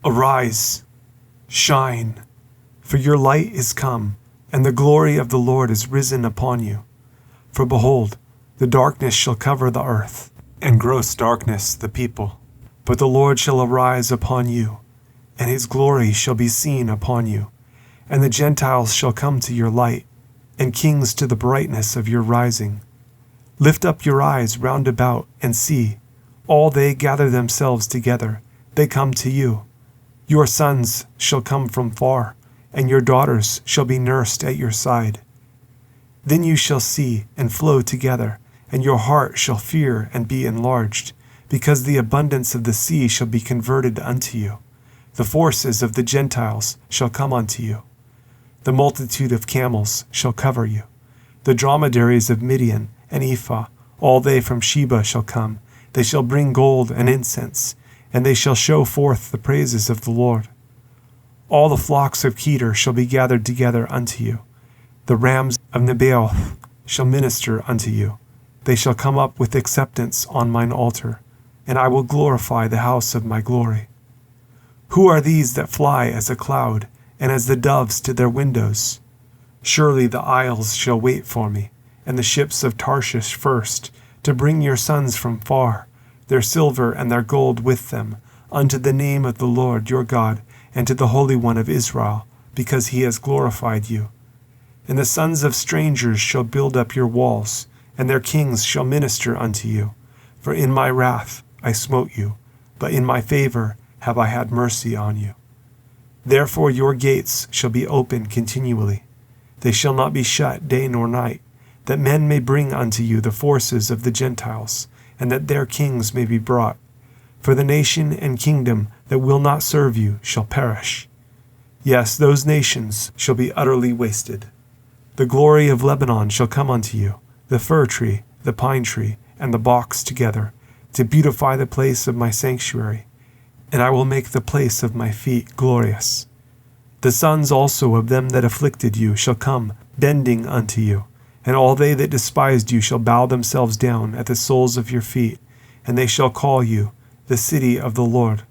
Arise, shine, for your light is come, and the glory of the Lord is risen upon you. For behold, the darkness shall cover the earth, and gross darkness the people. But the Lord shall arise upon you, and his glory shall be seen upon you. And the Gentiles shall come to your light, and kings to the brightness of your rising. Lift up your eyes round about, and see, all they gather themselves together, they come to you. Your sons shall come from far, and your daughters shall be nursed at your side. Then you shall see and flow together, and your heart shall fear and be enlarged, because the abundance of the sea shall be converted unto you. The forces of the Gentiles shall come unto you. The multitude of camels shall cover you. The dromedaries of Midian and Ephah, all they from Sheba shall come. They shall bring gold and incense, and they shall show forth the praises of the Lord. All the flocks of Kedar shall be gathered together unto you. The rams of Nebaioth shall minister unto you. They shall come up with acceptance on mine altar, and I will glorify the house of my glory. Who are these that fly as a cloud, and as the doves to their windows? Surely the isles shall wait for me, and the ships of Tarshish first, to bring your sons from far, their silver and their gold with them, unto the name of the Lord your God, and to the Holy One of Israel, because he has glorified you. And the sons of strangers shall build up your walls, and their kings shall minister unto you. For in my wrath I smote you, but in my favor have I had mercy on you. Therefore your gates shall be open continually. They shall not be shut day nor night, that men may bring unto you the forces of the Gentiles, and that their kings may be brought. For the nation and kingdom that will not serve you shall perish. Yes, those nations shall be utterly wasted. The glory of Lebanon shall come unto you, the fir tree, the pine tree, and the box together, to beautify the place of my sanctuary, and I will make the place of my feet glorious. The sons also of them that afflicted you shall come, bending unto you, and all they that despised you shall bow themselves down at the soles of your feet, and they shall call you the city of the Lord,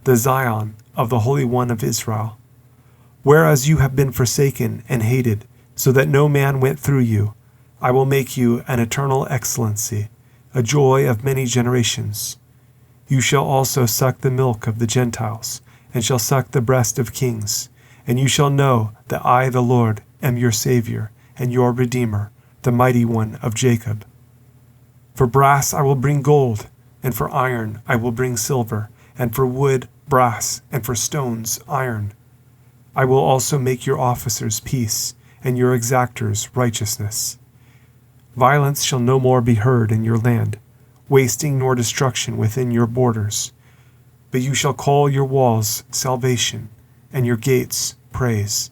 the Zion of the Holy One of Israel. Whereas you have been forsaken and hated, so that no man went through you, I will make you an eternal excellency, a joy of many generations. You shall also suck the milk of the Gentiles, and shall suck the breast of kings, and you shall know that I, the Lord, am your Savior, and your Redeemer, the Mighty One of Jacob. For brass I will bring gold, and for iron I will bring silver, and for wood brass, and for stones iron. I will also make your officers peace, and your exactors righteousness. Violence shall no more be heard in your land, wasting nor destruction within your borders. But you shall call your walls salvation, and your gates praise.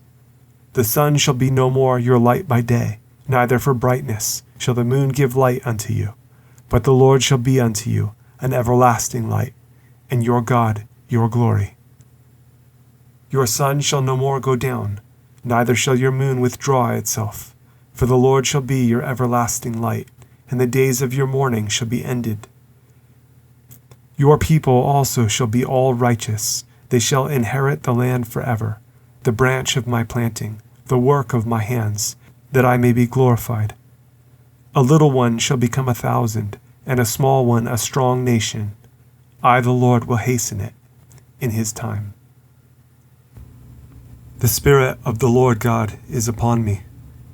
The sun shall be no more your light by day, neither for brightness shall the moon give light unto you. But the Lord shall be unto you an everlasting light, and your God your glory. Your sun shall no more go down, neither shall your moon withdraw itself. For the Lord shall be your everlasting light, and the days of your mourning shall be ended. Your people also shall be all righteous. They shall inherit the land forever, the branch of my planting, the work of my hands, that I may be glorified. A little one shall become 1,000, and a small one a strong nation. I, the Lord, will hasten it in his time. The Spirit of the Lord God is upon me,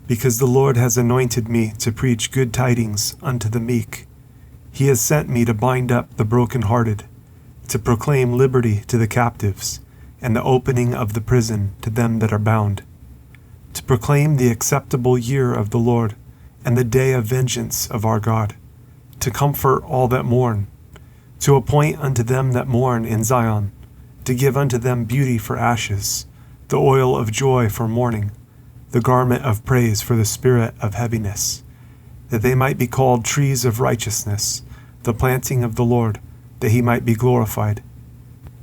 because the Lord has anointed me to preach good tidings unto the meek. He has sent me to bind up the brokenhearted, to proclaim liberty to the captives, and the opening of the prison to them that are bound, to proclaim the acceptable year of the Lord, and the day of vengeance of our God, to comfort all that mourn, to appoint unto them that mourn in Zion, to give unto them beauty for ashes, the oil of joy for mourning, the garment of praise for the spirit of heaviness, that they might be called trees of righteousness, the planting of the Lord, that he might be glorified.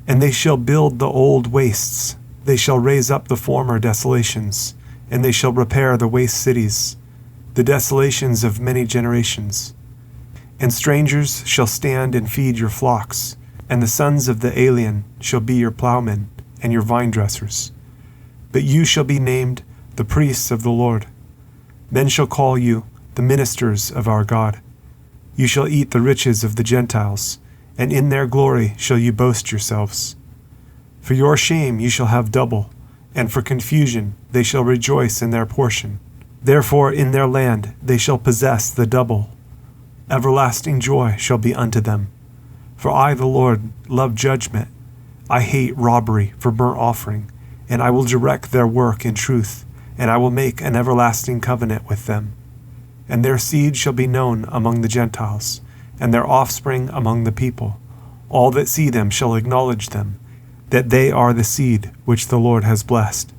And they shall build the old wastes, they shall raise up the former desolations, and they shall repair the waste cities, the desolations of many generations. And strangers shall stand and feed your flocks, and the sons of the alien shall be your plowmen, and your vine dressers. But you shall be named the priests of the Lord. Men shall call you the ministers of our God. You shall eat the riches of the Gentiles, and in their glory shall you boast yourselves. For your shame you shall have double, and for confusion they shall rejoice in their portion. Therefore in their land they shall possess the double. Everlasting joy shall be unto them. For I, the Lord, love judgment. I hate robbery for burnt offering, and I will direct their work in truth, and I will make an everlasting covenant with them. And their seed shall be known among the Gentiles, and their offspring among the people. All that see them shall acknowledge them, that they are the seed which the Lord has blessed.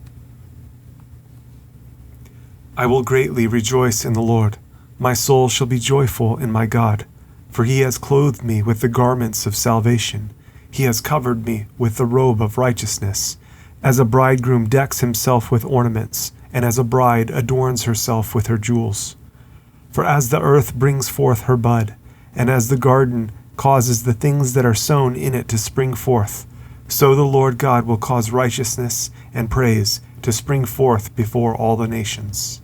I will greatly rejoice in the Lord. My soul shall be joyful in my God, for he has clothed me with the garments of salvation. He has covered me with the robe of righteousness, as a bridegroom decks himself with ornaments, and as a bride adorns herself with her jewels. For as the earth brings forth her bud, and as the garden causes the things that are sown in it to spring forth, so the Lord God will cause righteousness and praise to spring forth before all the nations.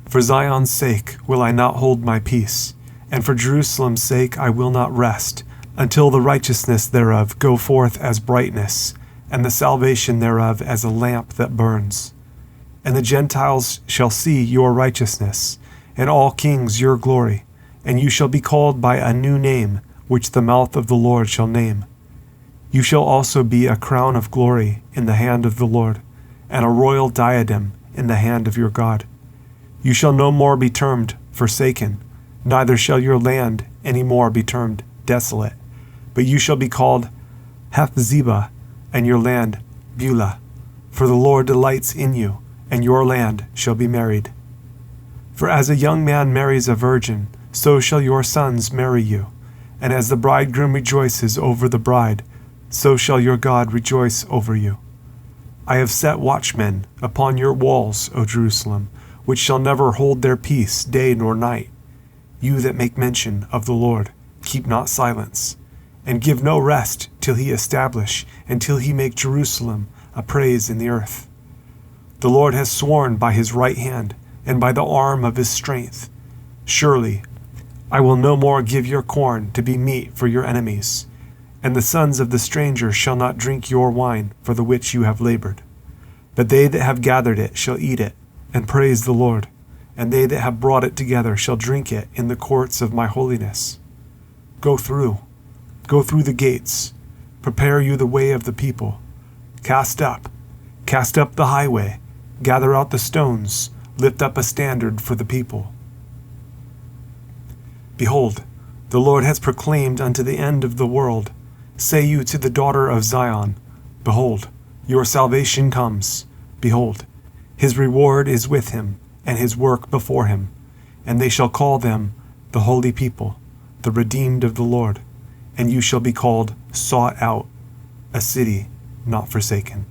For Zion's sake will I not hold my peace, and for Jerusalem's sake I will not rest, until the righteousness thereof go forth as brightness, and the salvation thereof as a lamp that burns. And the Gentiles shall see your righteousness, and all kings your glory, and you shall be called by a new name, which the mouth of the Lord shall name. You shall also be a crown of glory in the hand of the Lord, and a royal diadem in the hand of your God. You shall no more be termed forsaken, neither shall your land any more be termed desolate, but you shall be called Hephzibah, and your land Beulah, for the Lord delights in you, and your land shall be married. For as a young man marries a virgin, so shall your sons marry you, and as the bridegroom rejoices over the bride, so shall your God rejoice over you. I have set watchmen upon your walls, O Jerusalem, which shall never hold their peace day nor night. You that make mention of the Lord, keep not silence, and give no rest till he establish, and till he make Jerusalem a praise in the earth. The Lord has sworn by his right hand, and by the arm of his strength. Surely I will no more give your corn to be meat for your enemies, and the sons of the stranger shall not drink your wine for the which you have labored. But they that have gathered it shall eat it, and praise the Lord, and they that have brought it together shall drink it in the courts of my holiness. Go through the gates, prepare you the way of the people. Cast up the highway, gather out the stones, lift up a standard for the people. Behold, the Lord has proclaimed unto the end of the world. Say you to the daughter of Zion, Behold, your salvation comes. Behold, his reward is with him, and his work before him. And they shall call them the holy people, the redeemed of the Lord. And you shall be called sought out, a city not forsaken.